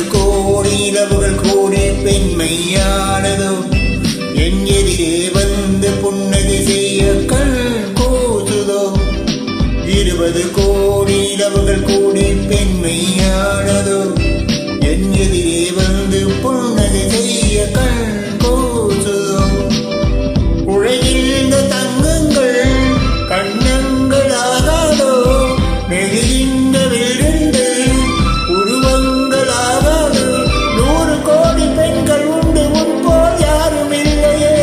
கோடி இரவுகள் கூடி பெண்மையானதோ என் எதிரே வந்து புன்னகை செய்ய கண் கூசுதோ 20 கோடி இரவுகள் கூடி பெண்மையானதோ என் எதிரே வந்து புன்னகை செய்ய கண் கூசுதோ உழைகின்ற தங்கங்கள் கண்ணங்களாகாதோ நெகிழ்கின்ற விழுந்து உருவங்களாகாதோ 100 கோடி பெண்கள் உண்டு உன் போல் யாரும் இல்லையே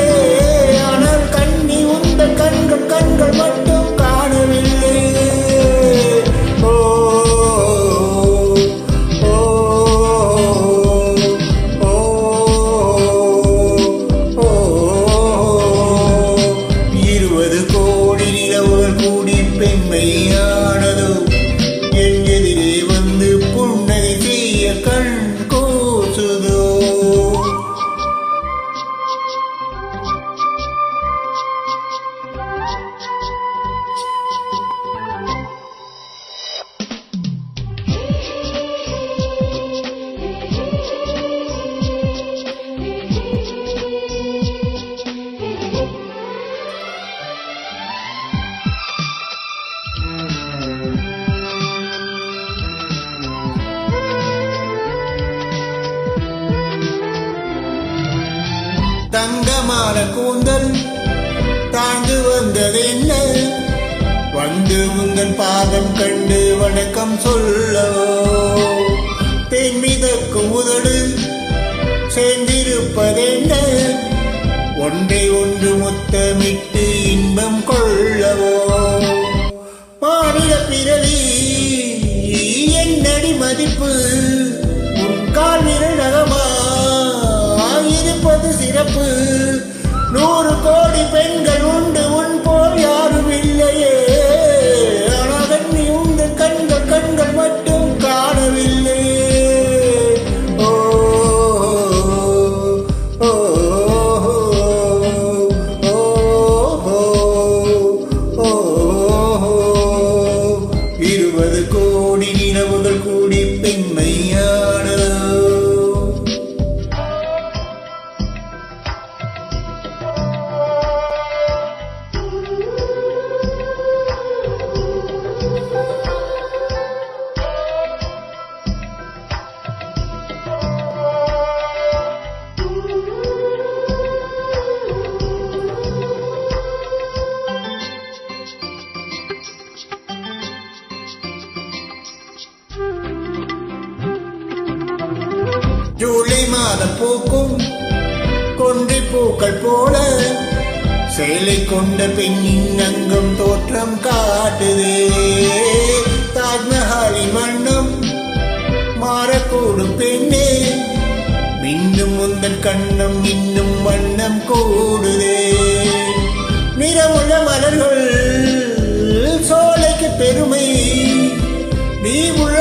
ஆனால் கண்ணி உந்த கண்கள் மட்டும் காணவில்லை ஓ ஓ ஓ ஓ 20 கோடி நிலவுகள் கூடி பெண்மையானதோ என் எதிரே வந்து புன்னகை செய்ய கண் கூசுதோ தங்கமான கூந்தல் தாழ்ந்து வந்ததென்ன வந்து உந்தன் பாதம் கண்டு வணக்கம் சொல்லவோ தேன் மிதக்கும் உதடு சேர்ந்திருப்பதென்ன ஒன்றை ஒன்று முத்தமிட்டு இன்பம் கொள்ளவோ மாநில பிறவி என்னடி மதிப்பு உன் கால் விரல் நகமா இருப்பது சிறப்பு 100 கோடி பெண்கள் உண்டு உன் போல் யாரும் இல்லையே ஆனால் நீ உங்கள் கண்கள் மட்டும் காணவில்லை ஓ ஓ ஓ 20 கோடி நிலவுகள் கூடி பெண்மையானதோ ஜூலை மாதம் பூக்கும் கொன்றை பூக்கள் போல சேலை கொண்ட பெண்ணின் அங்கம் தோற்றம் காட்டுதே தாஜ்மஹாலின் வண்ணம் மாறக்கூடும் பெண்ணே மின்னும் முந்தன் கண்ணம் இன்னும் வண்ணம் கூடுதே நிறமுள்ள மலர்கள் சோலைக்கு பெருமை நீ உள்ள